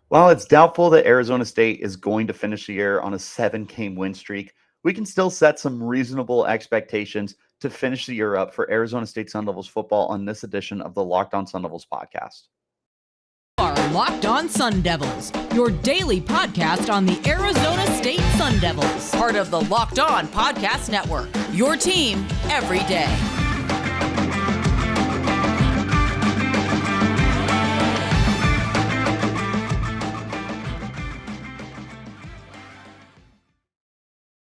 While it's doubtful that Arizona State is going to finish the year on a 7-game win streak, we can still set some reasonable expectations to finish the year up for Arizona State Sun Devils football on this edition of the Locked On Sun Devils podcast. Are Locked On Sun Devils, your daily podcast on the Arizona State Sun Devils, part of the Locked On Podcast Network, your team every day.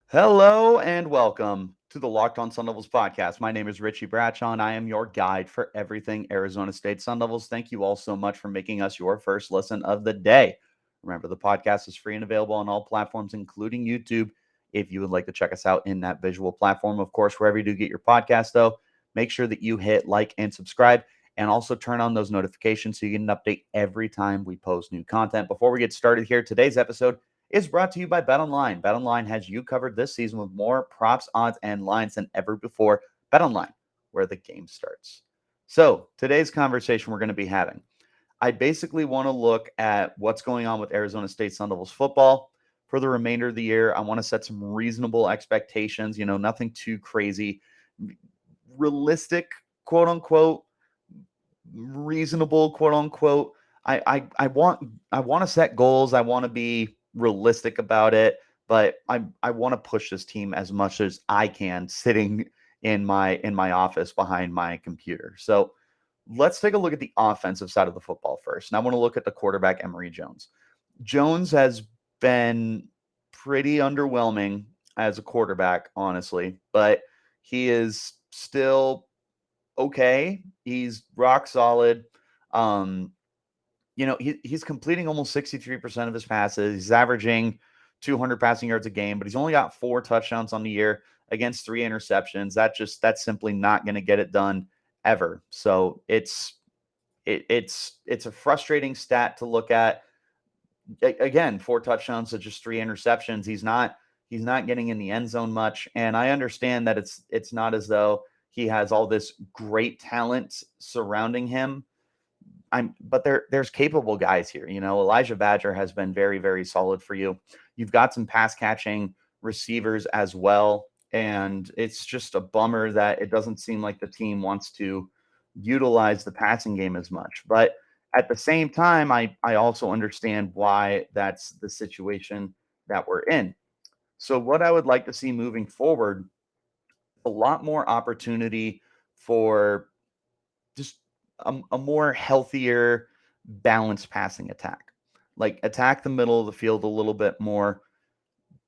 Hello and welcome to the Locked On Sun Devils podcast. My name is Richard Bradshaw, and I am your guide for everything Arizona State Sun Devils. Thank you all so much for making us your first listen of the day. Remember, the podcast is free and available on all platforms, including YouTube. If you would like to check us out in that visual platform, of course, wherever you do get your podcast, though, make sure that you hit like and subscribe, and also turn on those notifications so you get an update every time we post new content. Before we get started here, today's episode is brought to you by BetOnline. BetOnline has you covered this season with more props, odds, and lines than ever before. BetOnline, where the game starts. So today's conversation we're going to be having, I basically want to look at what's going on with Arizona State Sun Devils football for the remainder of the year. I want to set some reasonable expectations, nothing too crazy, realistic, quote unquote, reasonable, quote unquote. I want to set goals. I want to be realistic about it, but I want to push this team as much as I can sitting in my office behind my computer. So let's take a look at the offensive side of the football first. And I want to look at the quarterback, Emery Jones. Jones has been pretty underwhelming as a quarterback, honestly, but he is still okay. He's rock solid. He's completing almost 63% of his passes. He's averaging 200 passing yards a game, but he's only got 4 touchdowns on the year against 3 interceptions. That's simply not going to get it done ever. So it's a frustrating stat to look at. Again, 4 touchdowns to just 3 interceptions. He's not getting in the end zone much, and I understand that it's not as though he has all this great talent surrounding him. But there's capable guys here. Elijah Badger has been very, very solid for you. You've got some pass catching receivers as well. And it's just a bummer that it doesn't seem like the team wants to utilize the passing game as much. But at the same time, I also understand why that's the situation that we're in. So what I would like to see moving forward, a lot more opportunity for just a more healthier, balanced passing attack. Like, attack the middle of the field a little bit more.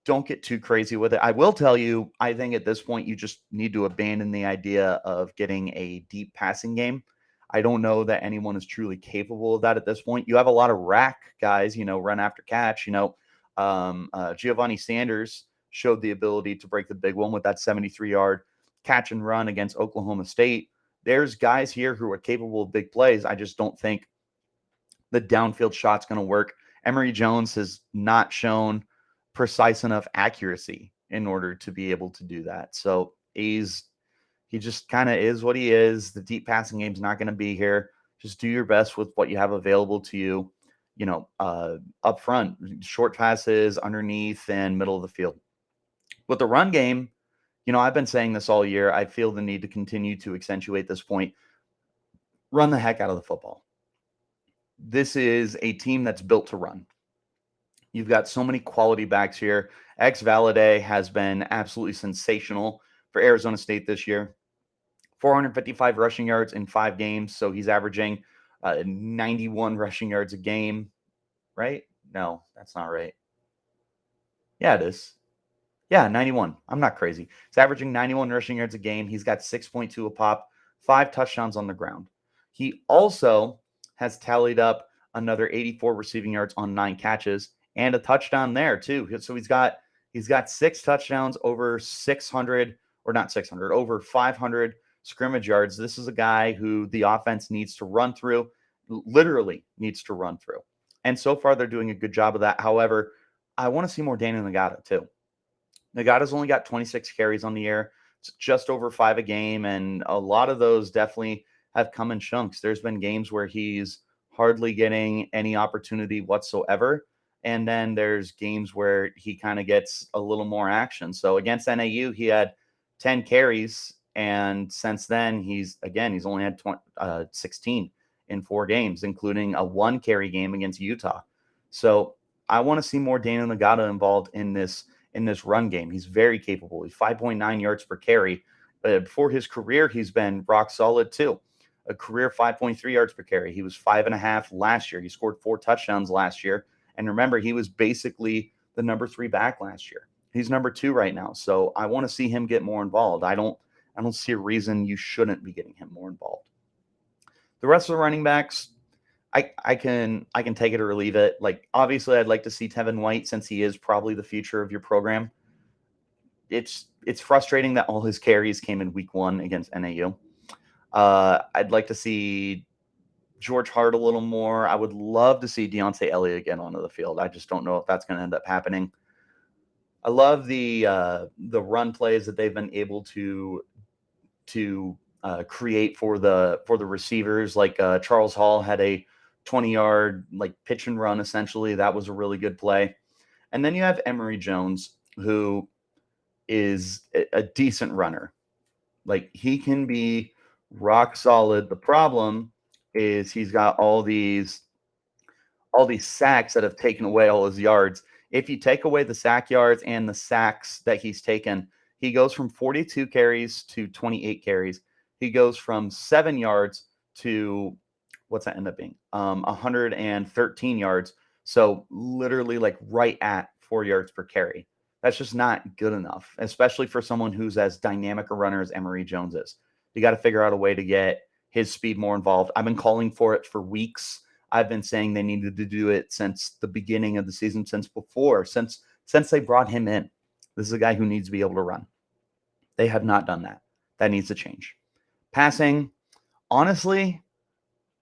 Don't get too crazy with it. I will tell you, I think at this point, you just need to abandon the idea of getting a deep passing game. I don't know that anyone is truly capable of that at this point. You have a lot of rack guys, run after catch. Giovanni Sanders showed the ability to break the big one with that 73-yard catch and run against Oklahoma State. There's guys here who are capable of big plays. I just don't think the downfield shot's going to work. Emery Jones has not shown precise enough accuracy in order to be able to do that. So he just kind of is what he is. The deep passing game's not going to be here. Just do your best with what you have available to you, up front, short passes, underneath, and middle of the field. With the run game, I've been saying this all year. I feel the need to continue to accentuate this point. Run the heck out of the football. This is a team that's built to run. You've got so many quality backs here. Valade has been absolutely sensational for Arizona State this year. 455 rushing yards in 5 games. So he's averaging 91 rushing yards a game, right? No, that's not right. Yeah, it is. Yeah, 91. I'm not crazy. He's averaging 91 rushing yards a game. He's got 6.2 a pop, 5 touchdowns on the ground. He also has tallied up another 84 receiving yards on 9 catches and a touchdown there too. So he's got 6 touchdowns over 600, or not 600, over 500 scrimmage yards. This is a guy who the offense needs to run through, literally needs to run through. And so far they're doing a good job of that. However, I want to see more Daniel Ngata too. Ngata's only got 26 carries on the year. It's just over 5 a game, and a lot of those definitely have come in chunks. There's been games where he's hardly getting any opportunity whatsoever. And then there's games where he kind of gets a little more action. So against NAU, he had 10 carries. And since then, he's only had 16 in 4 games, including a 1 carry game against Utah. So I want to see more Daniel Ngata involved in this run game. He's very capable. He's 5.9 yards per carry. For his career, he's been rock solid too. A career 5.3 yards per carry. He was 5.5 last year. He scored 4 touchdowns last year. And remember, he was basically the number 3 back last year. He's number 2 right now. So I want to see him get more involved. I don't see a reason you shouldn't be getting him more involved. The rest of the running backs, I can take it or leave it. Like, obviously, I'd like to see Tevin White, since he is probably the future of your program. It's frustrating that all his carries came in week 1 against NAU. I'd like to see George Hart a little more. I would love to see Deontay Elliott again onto the field. I just don't know if that's going to end up happening. I love the run plays that they've been able to create for the receivers. Like Charles Hall had a 20-yard like pitch and run, essentially. That was a really good play. And then you have Emery Jones, who is a decent runner. Like, he can be rock solid. The problem is he's got all these sacks that have taken away all his yards. If you take away the sack yards and the sacks that he's taken, he goes from 42 carries to 28 carries. He goes from 7 yards to, what's that end up being? 113 yards. So literally like right at 4 yards per carry. That's just not good enough, especially for someone who's as dynamic a runner as Emery Jones is. You got to figure out a way to get his speed more involved. I've been calling for it for weeks. I've been saying they needed to do it since the beginning of the season, since they brought him in. This is a guy who needs to be able to run. They have not done that. That needs to change. Passing, honestly,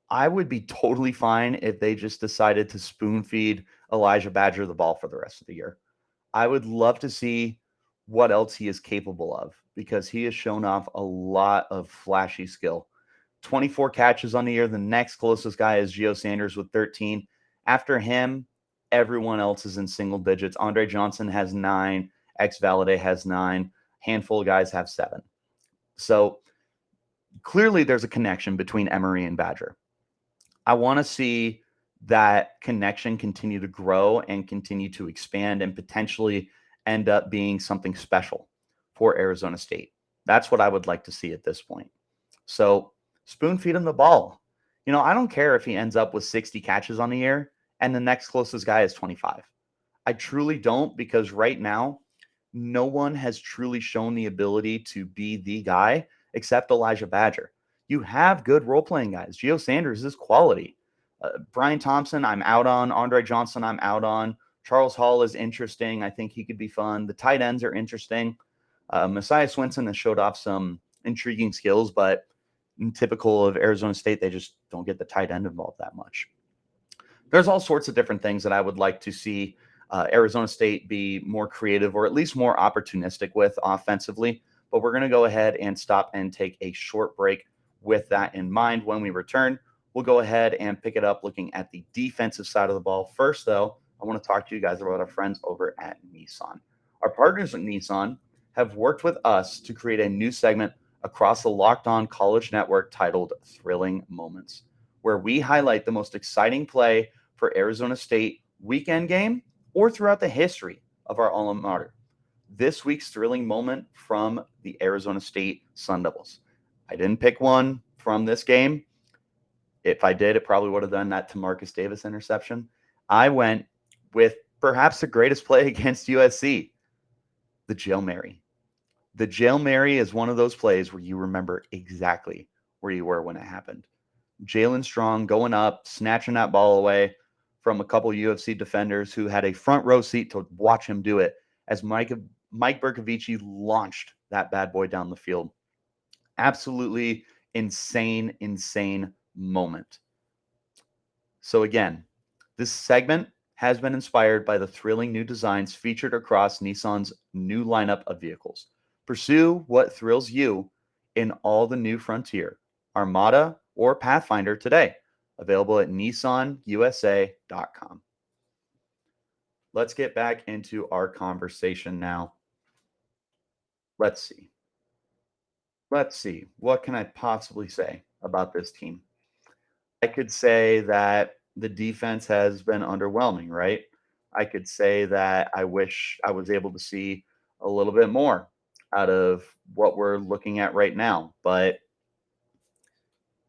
I would be totally fine if they just decided to spoon feed Elijah Badger the ball for the rest of the year. I would love to see what else he is capable of, because he has shown off a lot of flashy skill. 24 catches on the year. The next closest guy is Gio Sanders with 13. After him, everyone else is in single digits. Andre Johnson has 9. X-Valide has 9. Handful of guys have 7. So clearly there's a connection between Emery and Badger. I want to see that connection continue to grow and continue to expand and potentially end up being something special for Arizona State. That's what I would like to see at this point. So spoon feed him the ball. I don't care if he ends up with 60 catches on the year and the next closest guy is 25. I truly don't, because right now, no one has truly shown the ability to be the guy except Elijah Badger. You have good role-playing guys. Gio Sanders is quality. Brian Thompson, I'm out on. Andre Johnson, I'm out on. Charles Hall is interesting. I think he could be fun. The tight ends are interesting. Messiah Swinson has showed off some intriguing skills, but typical of Arizona State, they just don't get the tight end involved that much. There's all sorts of different things that I would like to see Arizona State be more creative, or at least more opportunistic with offensively. But we're going to go ahead and stop and take a short break with that in mind. When we return, we'll go ahead and pick it up looking at the defensive side of the ball. First, though, I want to talk to you guys about our friends over at Nissan. Our partners at Nissan have worked with us to create a new segment across the Locked On College Network titled Thrilling Moments, where we highlight the most exciting play for Arizona State weekend game or throughout the history of our alma mater. This week's thrilling moment from the Arizona State Sun Devils. I didn't pick one from this game. If I did, it probably would have done that to Marcus Davis interception. I went with perhaps the greatest play against USC, the Hail Mary. The Hail Mary is one of those plays where you remember exactly where you were when it happened. Jalen Strong going up, snatching that ball away from a couple UFC defenders who had a front row seat to watch him do it as Mike Bercovici launched that bad boy down the field. Absolutely insane moment. So again, this segment has been inspired by the thrilling new designs featured across Nissan's new lineup of vehicles. Pursue what thrills you in all the new Frontier, Armada, or Pathfinder today. available at nissanusa.com. Let's get back into our conversation now. Let's see. What can I possibly say about this team? I could say that the defense has been underwhelming, right? I could say that I wish I was able to see a little bit more out of what we're looking at right now. But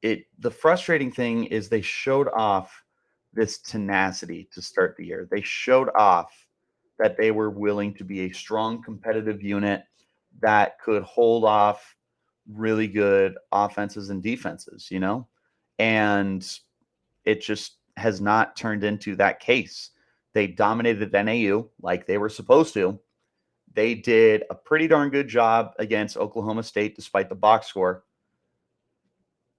the frustrating thing is they showed off this tenacity to start the year. They showed off that they were willing to be a strong competitive unit that could hold off really good offenses and defenses, And it just has not turned into that case. They dominated NAU like they were supposed to. They did a pretty darn good job against Oklahoma State despite the box score.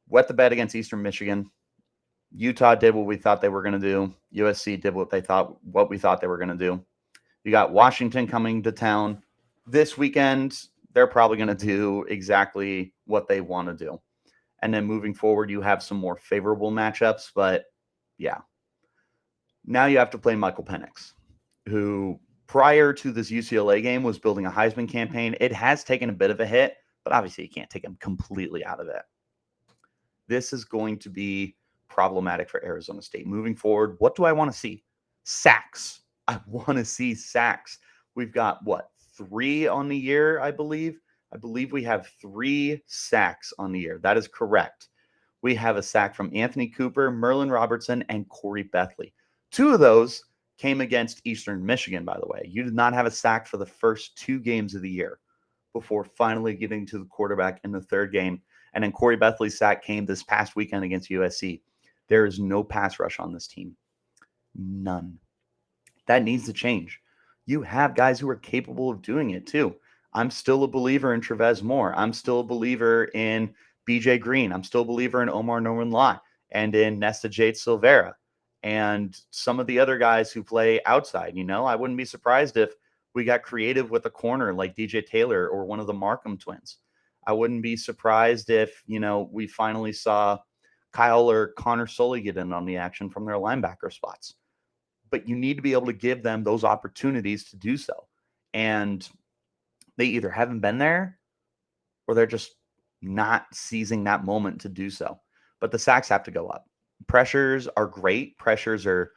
Wet the bed against Eastern Michigan. Utah did what we thought they were going to do. USC did what we thought they were going to do. You got Washington coming to town this weekend. They're probably going to do exactly what they want to do. And then moving forward, you have some more favorable matchups. But yeah, now you have to play Michael Penix, who prior to this UCLA game was building a Heisman campaign. It has taken a bit of a hit, but obviously you can't take him completely out of it. This is going to be problematic for Arizona State. Moving forward, what do I want to see? Sacks. I want to see sacks. We've got, 3 on the year, I believe? I believe we have 3 sacks on the year. That is correct. We have a sack from Anthony Cooper, Merlin Robertson, and Corey Bethley. 2 of those came against Eastern Michigan, by the way. You did not have a sack for the first 2 games of the year before finally getting to the quarterback in the 3rd game. And then Corey Bethley's sack came this past weekend against USC. There is no pass rush on this team. None. That needs to change. You have guys who are capable of doing it too. I'm still a believer in Trevez Moore. I'm still a believer in BJ Green. I'm still a believer in Omar Norman Law and in Nesta Jade Silvera and some of the other guys who play outside. I wouldn't be surprised if we got creative with a corner like DJ Taylor or one of the Markham twins. I wouldn't be surprised if, we finally saw Kyle or Connor Sully get in on the action from their linebacker spots. But you need to be able to give them those opportunities to do so. And they either haven't been there or they're just not seizing that moment to do so. But the sacks have to go up. Pressures are great. Pressures are,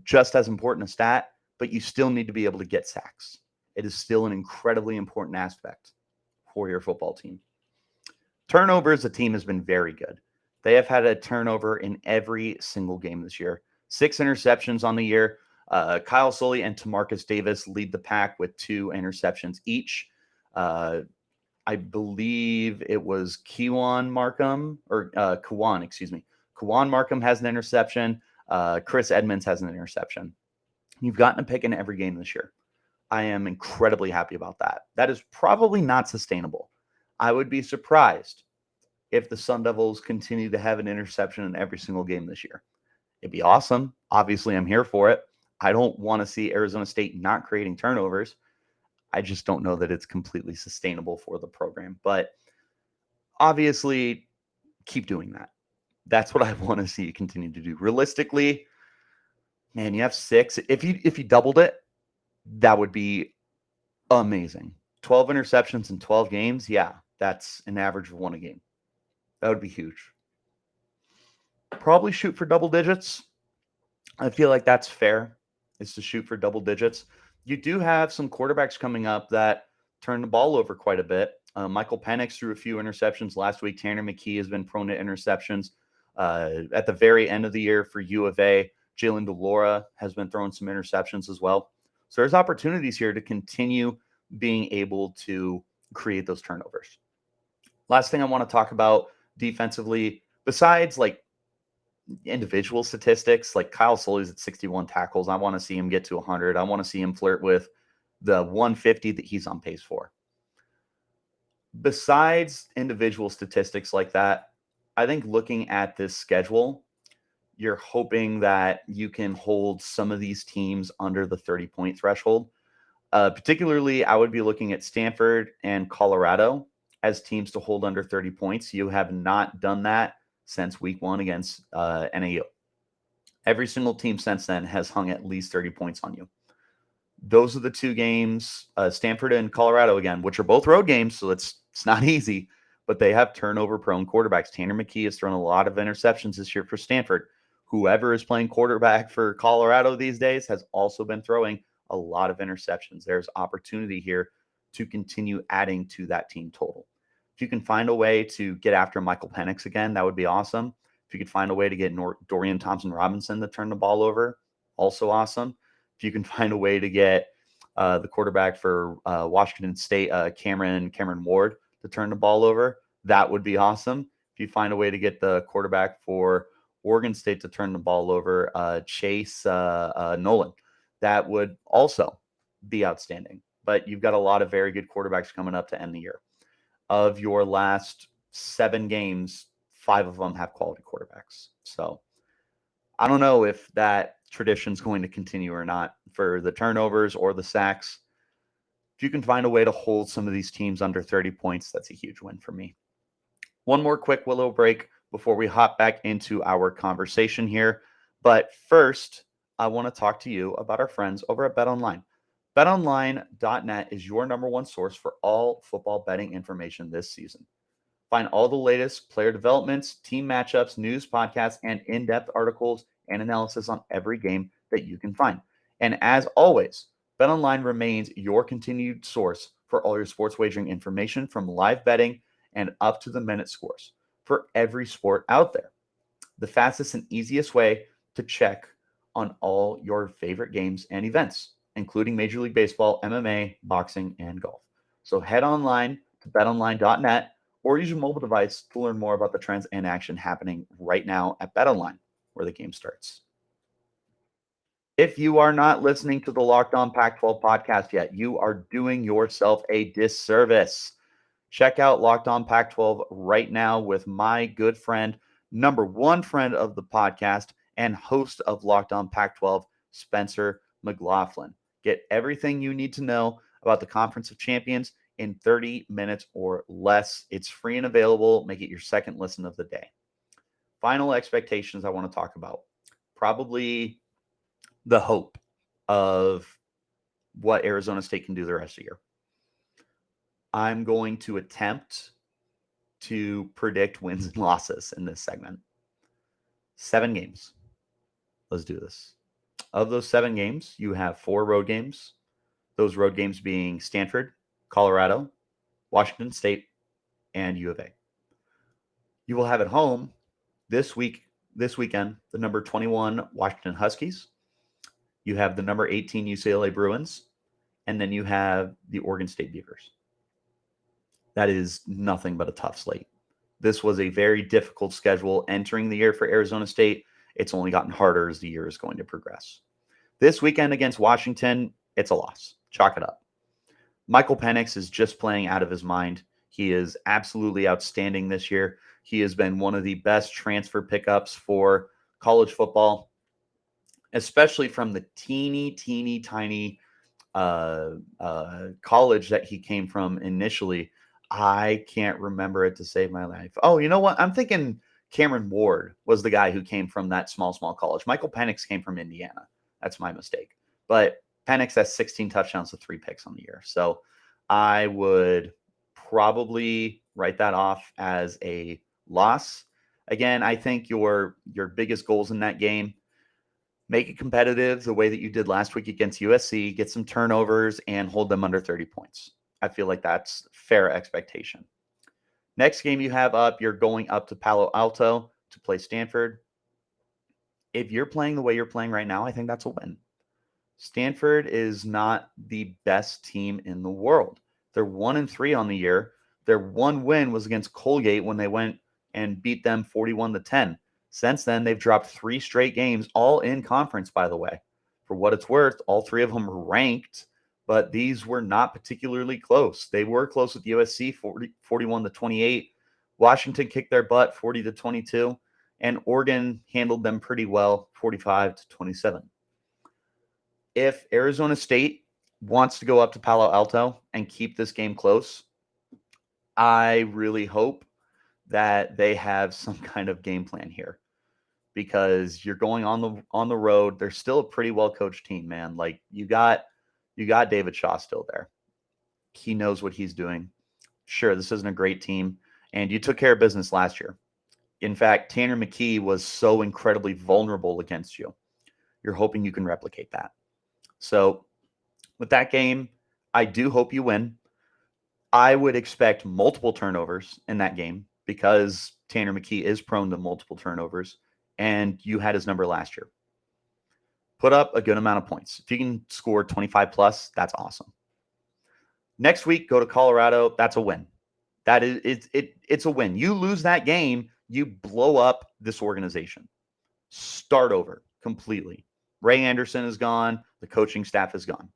just as important a stat, but you still need to be able to get sacks. It is still an incredibly important aspect for your football team. Turnovers, the team has been very good. They have had a turnover in every single game this year. 6 interceptions on the year. Kyle Sully and Tamarcus Davis lead the pack with 2 interceptions each. I believe it was Kawan Markham. Kawan Markham has an interception. Chris Edmonds has an interception. You've gotten a pick in every game this year. I am incredibly happy about that. That is probably not sustainable. I would be surprised if the Sun Devils continue to have an interception in every single game this year. It'd be awesome. Obviously, I'm here for it. I don't want to see Arizona State not creating turnovers. I just don't know that it's completely sustainable for the program. But obviously, keep doing that. That's what I want to see you continue to do. Realistically, man, you have 6. If you doubled it, that would be amazing. 12 interceptions in 12 games. Yeah, that's an average of 1 a game. That would be huge. Probably shoot for double digits. I feel like that's fair, is to shoot for double digits. You do have some quarterbacks coming up that turn the ball over quite a bit. Michael Penix threw a few interceptions last week. Tanner McKee has been prone to interceptions. At the very end of the year for U of A, Jalen DeLora has been throwing some interceptions as well. So there's opportunities here to continue being able to create those turnovers. Last thing I want to talk about defensively, besides like individual statistics, like Kyle Sully's at 61 tackles. I want to see him get to 100. I want to see him flirt with the 150 that he's on pace for. Besides individual statistics like that, I think looking at this schedule, you're hoping that you can hold some of these teams under the 30-point threshold. Particularly, I would be looking at Stanford and Colorado as teams to hold under 30 points. You have not done that since week 1 against NAU. Every single team since then has hung at least 30 points on you. Those are the 2 games, Stanford and Colorado again, which are both road games, so it's not easy, but they have turnover-prone quarterbacks. Tanner McKee has thrown a lot of interceptions this year for Stanford. Whoever is playing quarterback for Colorado these days has also been throwing a lot of interceptions. There's opportunity here to continue adding to that team total. If you can find a way to get after Michael Penix again, that would be awesome. If you could find a way to get Dorian Thompson-Robinson to turn the ball over, also awesome. If you can find a way to get the quarterback for Washington State, Cameron Ward, to turn the ball over, that would be awesome. If you find a way to get the quarterback for Oregon State to turn the ball over, Chase Nolan, that would also be outstanding. But you've got a lot of very good quarterbacks coming up to end the year. Of your last 7 games, 5 of them have quality quarterbacks. So I don't know if that tradition is going to continue or not for the turnovers or the sacks. If you can find a way to hold some of these teams under 30 points, that's a huge win for me. One more quick Willow break before we hop back into our conversation here. But first, I want to talk to you about our friends over at BetOnline. BetOnline.net is your number one source for all football betting information this season. Find all the latest player developments, team matchups, news, podcasts, and in-depth articles and analysis on every game that you can find. And as always, BetOnline remains your continued source for all your sports wagering information, from live betting and up to the minute scores for every sport out there. The fastest and easiest way to check on all your favorite games and events, including Major League Baseball, MMA, boxing, and golf. So head online to betonline.net or use your mobile device to learn more about the trends and action happening right now at BetOnline, where the game starts. If you are not listening to the Locked On Pac-12 podcast yet, you are doing yourself a disservice. Check out Locked On Pac-12 right now with my good friend, number one friend of the podcast and host of Locked On Pac-12, Spencer McLaughlin. Get everything you need to know about the Conference of Champions in 30 minutes or less. It's free and available. Make it your second listen of the day. Final expectations I want to talk about. Probably the hope of what Arizona State can do the rest of the year. I'm going to attempt to predict wins and losses in this segment. 7 games. Let's do this. Of those 7 games, you have 4 road games. Those road games being Stanford, Colorado, Washington State, and U of A. You will have at home this weekend, the number 21 Washington Huskies. You have the number 18 UCLA Bruins, and then you have the Oregon State Beavers. That is nothing but a tough slate. This was a very difficult schedule entering the year for Arizona State. It's only gotten harder as the year is going to progress. This weekend against Washington, it's a loss. Chalk it up. Michael Penix is just playing out of his mind. He is absolutely outstanding this year. He has been one of the best transfer pickups for college football, especially from the teeny tiny college that he came from initially. I can't remember it to save my life. Oh, you know what? I'm thinking Cameron Ward was the guy who came from that small college. Michael Penix came from Indiana. That's my mistake. But Penix has 16 touchdowns with 3 picks on the year. So I would probably write that off as a loss. Again, I think your biggest goals in that game, make it competitive the way that you did last week against USC, get some turnovers, and hold them under 30 points. I feel like that's fair expectation. Next game you have up, you're going up to Palo Alto to play Stanford. If you're playing the way you're playing right now, I think that's a win. Stanford is not the best team in the world. They're 1-3 on the year. Their one win was against Colgate when they went and beat them 41-10. Since then, they've dropped 3 straight games, all in conference, by the way. For what it's worth, all 3 of them were ranked, but these were not particularly close. They were close with USC, 41-28. Washington kicked their butt, 40-22. And Oregon handled them pretty well, 45-27. If Arizona State wants to go up to Palo Alto and keep this game close, I really hope that they have some kind of game plan here, because you're going on the road. They're still a pretty well coached team, man. Like you got David Shaw still there. He knows what he's doing. Sure, this isn't a great team, and you took care of business last year. In fact, Tanner McKee was so incredibly vulnerable against you. You're hoping you can replicate that. So with that game, I do hope you win. I would expect multiple turnovers in that game because Tanner McKee is prone to multiple turnovers, and you had his number last year. Put up a good amount of points. If you can score 25 plus, that's awesome. Next week, go to Colorado. That's a win. That is it's a win. You lose that game, you blow up this organization. Start over completely. Ray Anderson is gone. The coaching staff is gone.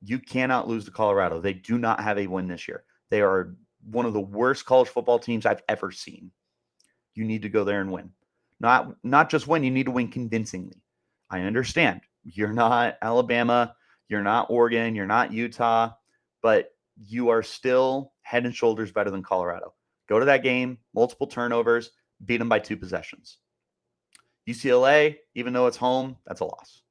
You cannot lose to Colorado. They do not have a win this year. They are one of the worst college football teams I've ever seen. You need to go there and win. Not just win, you need to win convincingly. I understand. You're not Alabama, you're not Oregon, you're not Utah, but you are still head and shoulders better than Colorado. Go to that game, multiple turnovers, beat them by 2 possessions. UCLA, even though it's home, that's a loss.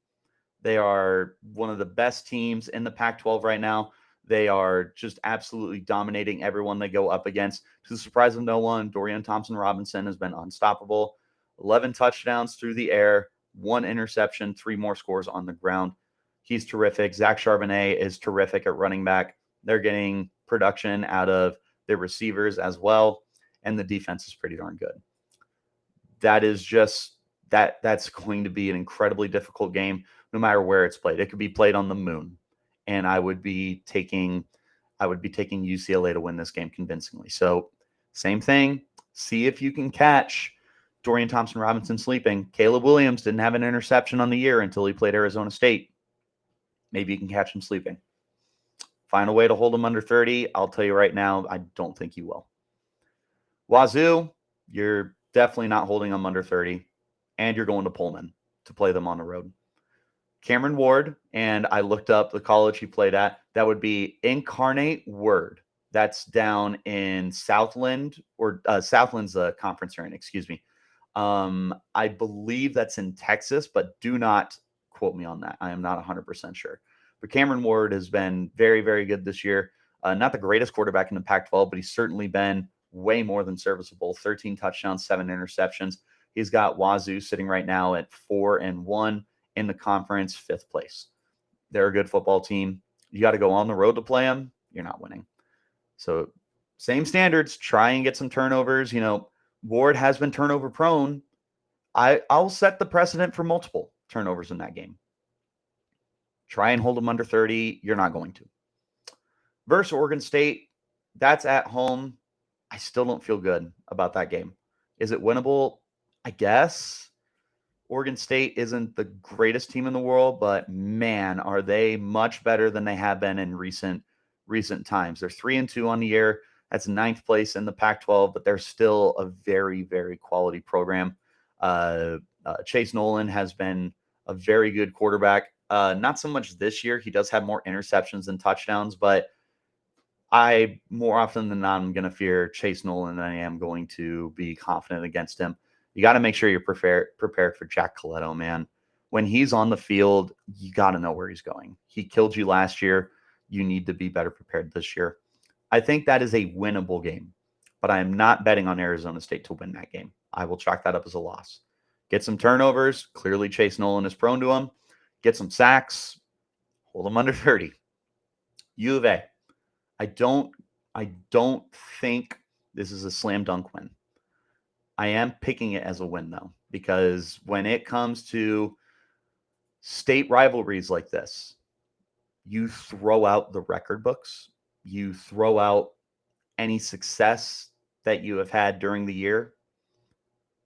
They are one of the best teams in the Pac-12 right now. They are just absolutely dominating everyone they go up against. To the surprise of no one, Dorian Thompson-Robinson has been unstoppable. 11 touchdowns through the air, 1 interception, 3 more scores on the ground. He's terrific. Zach Charbonnet is terrific at running back. They're getting production out of their receivers as well, and the defense is pretty darn good. That is just that's going to be an incredibly difficult game no matter where it's played. It could be played on the moon, and I would be taking UCLA to win this game convincingly. So same thing. See if you can catch Dorian Thompson-Robinson sleeping. Caleb Williams didn't have an interception on the year until he played Arizona State. Maybe you can catch him sleeping. Find a way to hold him under 30. I'll tell you right now, I don't think you will. Wazoo, you're definitely not holding them under 30, and you're going to Pullman to play them on the road. Cameron Ward, and I looked up the college he played at. That would be Incarnate Word. That's down in Southland, or Southland's the conference they're in, excuse me. I believe that's in Texas, but do not quote me on that. I am not 100% sure. But Cameron Ward has been very, very good this year. Not the greatest quarterback in the Pac-12, but he's certainly been way more than serviceable. 13 touchdowns, 7 interceptions. He's got Wazoo sitting right now at 4-1 in the conference, 5th place. They're a good football team. You got to go on the road to play them. You're not winning. So same standards. Try and get some turnovers. You know, Ward has been turnover prone. I'll set the precedent for multiple turnovers in that game. Try and hold them under 30. You're not going to. Versus Oregon State, that's at home. I still don't feel good about that game. Is it winnable? I guess. Oregon State isn't the greatest team in the world, but man, are they much better than they have been in recent times. They're 3-2 on the year. That's 9th place in the Pac-12, but they're still a very, very quality program. Chase Nolan has been a very good quarterback. Not so much this year. He does have more interceptions than touchdowns, but I more often than not am going to fear Chase Nolan than I am going to be confident against him. You got to make sure you're prepared for Jack Coletto, man. When he's on the field, you got to know where he's going. He killed you last year. You need to be better prepared this year. I think that is a winnable game, but I am not betting on Arizona State to win that game. I will chalk that up as a loss. Get some turnovers. Clearly, Chase Nolan is prone to them. Get some sacks. Hold them under 30. U of A. I don't think this is a slam dunk win. I am picking it as a win, though, because when it comes to state rivalries like this, you throw out the record books, you throw out any success that you have had during the year,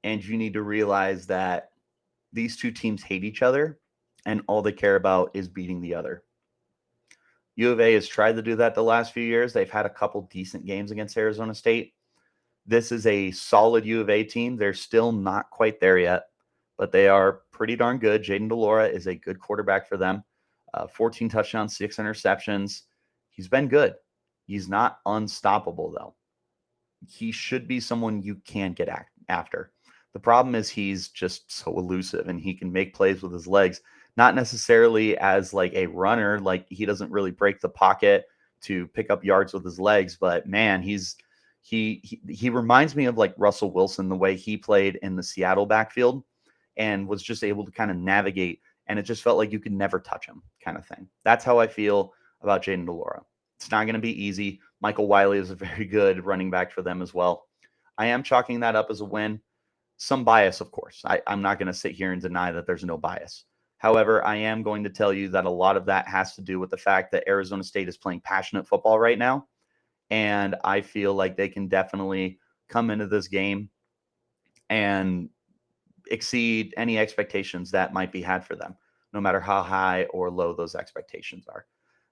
and you need to realize that these two teams hate each other, and all they care about is beating the other. U of A has tried to do that the last few years. They've had a couple decent games against Arizona State. This is a solid U of A team. They're still not quite there yet, but they are pretty darn good. Jaden DeLora is a good quarterback for them. 14 touchdowns, 6 interceptions. He's been good. He's not unstoppable, though. he should be someone you can get after. The problem is he's just so elusive and he can make plays with his legs, not necessarily as like a runner, like he doesn't really break the pocket to pick up yards with his legs, but man, he reminds me of like Russell Wilson, the way he played in the Seattle backfield and was just able to kind of navigate, and it just felt like you could never touch him kind of thing. That's how I feel about Jayden de Laura. It's not going to be easy. Michael Wiley is a very good running back for them as well. I am chalking that up as a win. Some bias, of course. I'm not going to sit here and deny that there's no bias. However, I am going to tell you that a lot of that has to do with the fact that Arizona State is playing passionate football right now. And I feel like they can definitely come into this game and exceed any expectations that might be had for them, no matter how high or low those expectations are.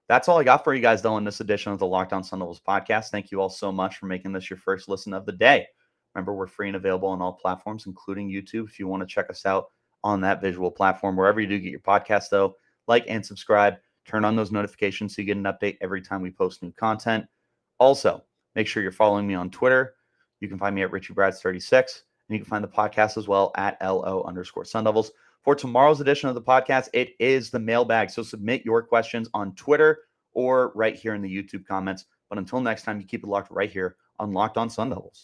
That's all I got for you guys, though, in this edition of the Locked On Sun Devils podcast. Thank you all so much for making this your first listen of the day. Remember, we're free and available on all platforms, including YouTube. If you want to check us out on that visual platform, wherever you do get your podcast, though, like and subscribe. Turn on those notifications so you get an update every time we post new content. Also, make sure you're following me on Twitter. You can find me at RichieBrads36, and you can find the podcast as well at LO_Sun Devils. For tomorrow's edition of the podcast, it is the mailbag. So submit your questions on Twitter or right here in the YouTube comments. But until next time, you keep it locked right here on Locked On Sun Devils.